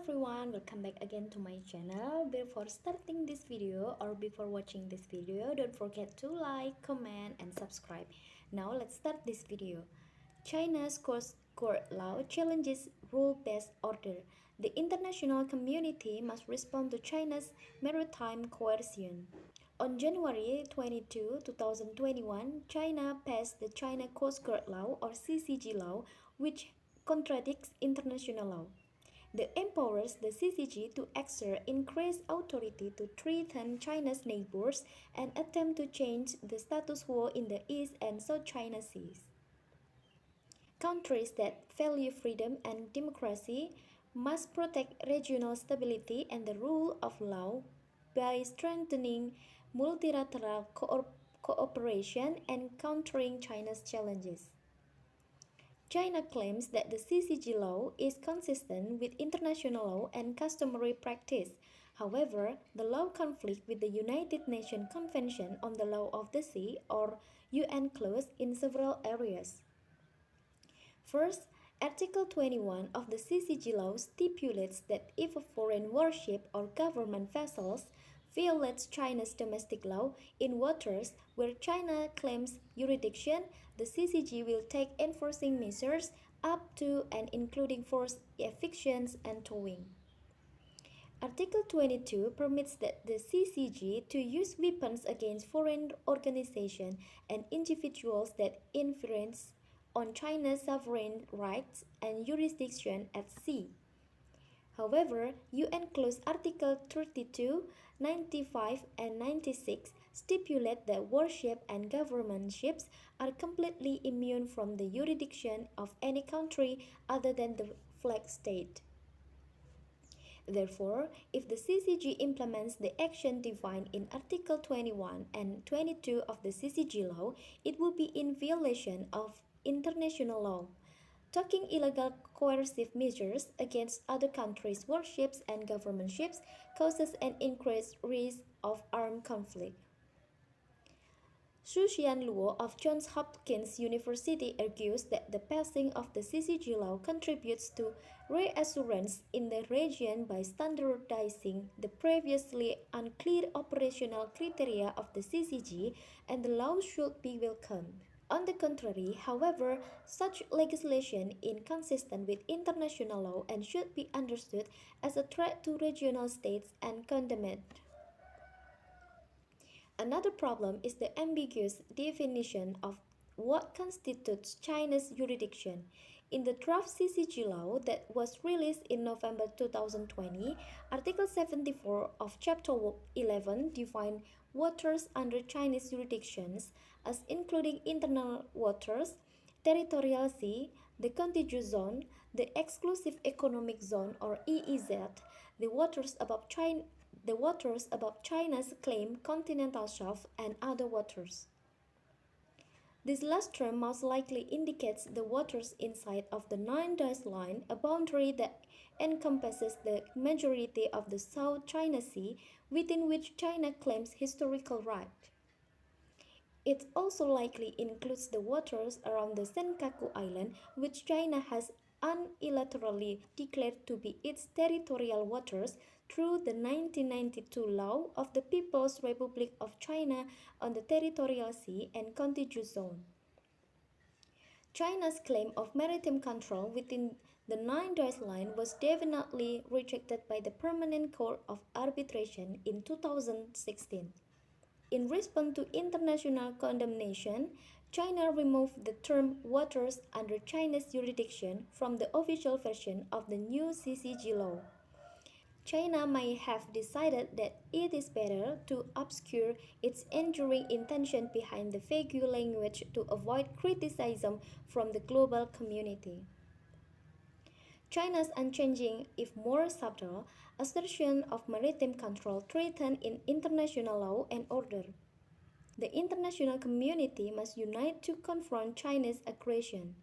everyone, welcome back again to my channel. Before starting this video or before watching this video, don't forget to like, comment, and subscribe. Now let's start this video. China's court law challenges rule-based order. The international community must respond to China's maritime coercion. On January 22, 2021, China passed the China Coast Guard Law or CCG law, which contradicts international law. It empowers the CCG to exert increased authority to threaten China's neighbors and attempt to change the status quo in the East and South China Seas. Countries that value freedom and democracy must protect regional stability and the rule of law by strengthening multilateral cooperation and countering China's challenges. China claims that the CCG law is consistent with international law and customary practice. However, the law conflicts with the United Nations Convention on the Law of the Sea or UN clause in several areas. First, Article 21 of the CCG law stipulates that if a foreign warship or government vessels violates China's domestic law in waters where China claims jurisdiction, the CCG will take enforcing measures up to and including forced evictions and towing. Article 22 permits that the CCG to use weapons against foreign organizations and individuals that infringe on China's sovereign rights and jurisdiction at sea. However, UN Clause Article 32, 95, and 96 stipulate that warships and government ships are completely immune from the jurisdiction of any country other than the flag state. Therefore, if the CCG implements the action defined in Article 21 and 22 of the CCG law, it will be in violation of international law. Taking illegal coercive measures against other countries' warships and government ships causes an increased risk of armed conflict. Xuxian Luo of Johns Hopkins University argues that the passing of the CCG law contributes to reassurance in the region by standardizing the previously unclear operational criteria of the CCG, and the law should be welcomed. On the contrary, however, such legislation is inconsistent with international law and should be understood as a threat to regional states and condemned. Another problem is the ambiguous definition of what constitutes China's jurisdiction. In the draft CCG law that was released in November 2020, Article 74 of Chapter 11 defined waters under Chinese jurisdictions as including internal waters, territorial sea, the contiguous zone, the exclusive economic zone or EEZ, the waters above China's claimed continental shelf, and other waters. This last term most likely indicates the waters inside of the 9-dash line, a boundary that encompasses the majority of the South China Sea, within which China claims historical right. It also likely includes the waters around the Senkaku Island, which China has unilaterally declared to be its territorial waters through the 1992 Law of the People's Republic of China on the Territorial Sea and Contiguous Zone. China's claim of maritime control within the 9-dash line was definitely rejected by the Permanent Court of Arbitration in 2016. In response to international condemnation, China removed the term waters under China's jurisdiction from the official version of the new CCG law. China may have decided that it is better to obscure its enduring intention behind the vague language to avoid criticism from the global community. China's unchanging, if more subtle, assertion of maritime control threatens in international law and order. The international community must unite to confront China's aggression.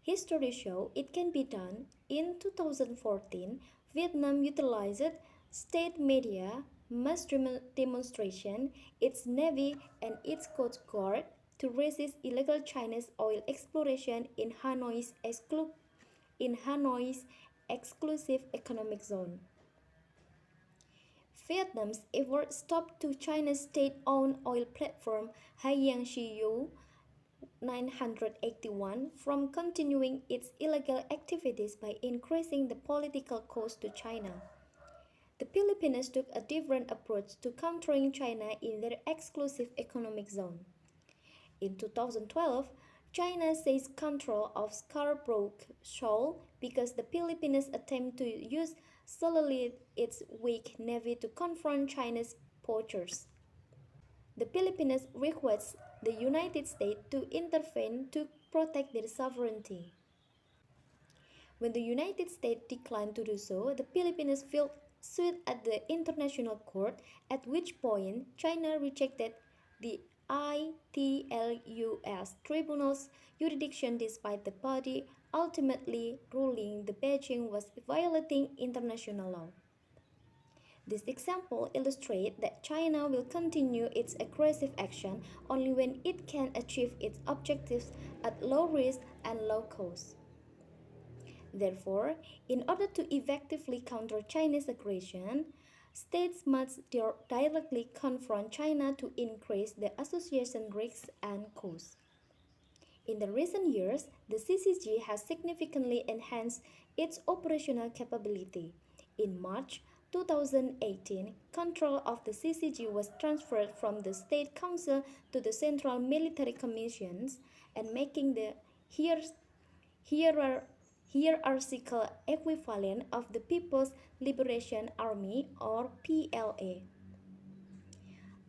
History shows it can be done. In 2014, Vietnam utilized state media, mass demonstration, its navy and its coast guard to resist illegal Chinese oil exploration in Hanoi's exclusive economic zone. Vietnam's effort stopped to China's state-owned oil platform Haiyanxiu 981 from continuing its illegal activities by increasing the political cost to China. The Philippines took a different approach to countering China in their exclusive economic zone. In 2012, China seized control of Scarborough Shoal because the Philippines attempted to use solely its weak navy to confront China's poachers. The Philippines requests the United States to intervene to protect their sovereignty. When the United States declined to do so, the Philippines filed suit at the International Court, at which point China rejected the ITLUS tribunal's jurisdiction despite the body ultimately ruling the Beijing was violating international law. This example illustrates that China will continue its aggressive action only when it can achieve its objectives at low risk and low cost. Therefore, in order to effectively counter Chinese aggression, states must directly confront China to increase the association risks and costs. In the recent years, the CCG has significantly enhanced its operational capability. In March 2018, control of the CCG was transferred from the State Council to the Central Military Commissions and making the hierarchical equivalent of the People's Liberation Army or PLA.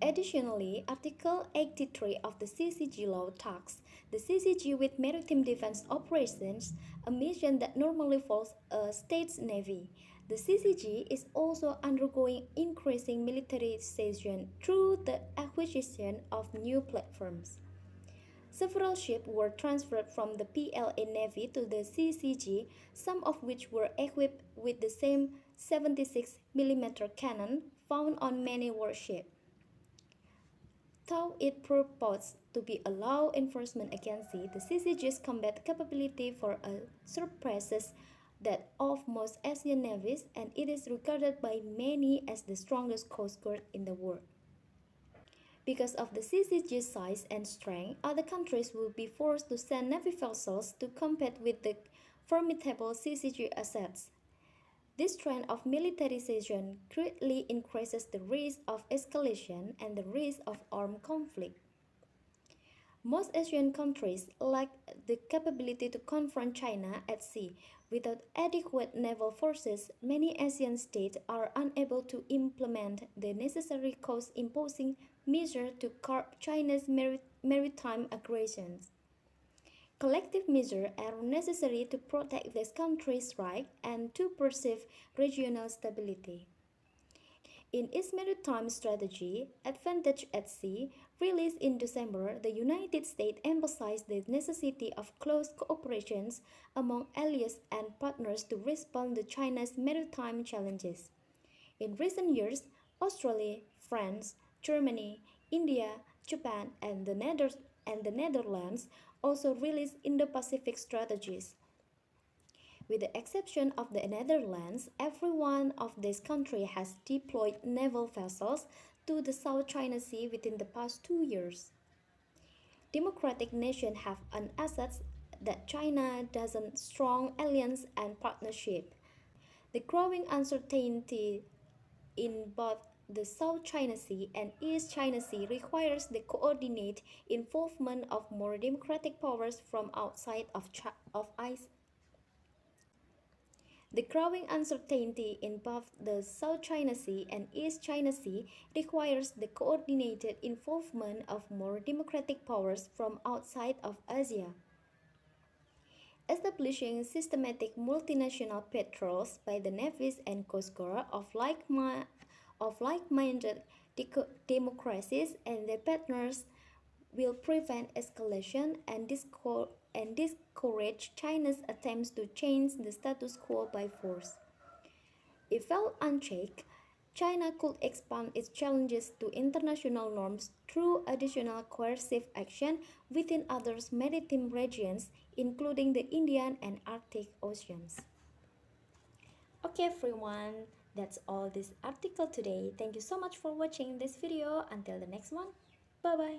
Additionally, Article 83 of the CCG law tasked the CCG with maritime defense operations, a mission that normally falls a state's navy. The CCG is also undergoing increasing militarization through the acquisition of new platforms. Several ships were transferred from the PLA Navy to the CCG, some of which were equipped with the same 76mm cannon found on many warships. Though it purports to be a law enforcement agency, the CCG's combat capability far surpasses that of most Asian navies, and it is regarded by many as the strongest coast guard in the world. Because of the CCG's size and strength, other countries will be forced to send navy vessels to compete with the formidable CCG assets. This trend of militarization greatly increases the risk of escalation and the risk of armed conflict. Most Asian countries lack the capability to confront China at sea. Without adequate naval forces, many Asian states are unable to implement the necessary cost-imposing measures to curb China's maritime aggressions. Collective measures are necessary to protect these countries' rights and to preserve regional stability. In its maritime strategy, Advantage at Sea, released in December, the United States emphasized the necessity of close cooperation among allies and partners to respond to China's maritime challenges. In recent years, Australia, France, Germany, India, Japan, and the Netherlands also released Indo-Pacific strategies. With the exception of the Netherlands, every one of these countries has deployed naval vessels to the South China Sea within the past 2 years. Democratic nations have an asset that China doesn't strong alliance and partnership. The growing uncertainty in both the South China Sea and East China Sea requires the coordinated involvement of more democratic powers from outside of ICE. The growing uncertainty in both the South China Sea and East China Sea requires the coordinated involvement of more democratic powers from outside of Asia. Establishing systematic multinational patrols by the navies and coast guard of like-minded democracies and their partners will prevent escalation and discourage China's attempts to change the status quo by force. If held unchecked, China could expand its challenges to international norms through additional coercive action within other maritime regions, including the Indian and Arctic Oceans. Okay everyone, that's all this article today. Thank you so much for watching this video. Until the next one, bye bye.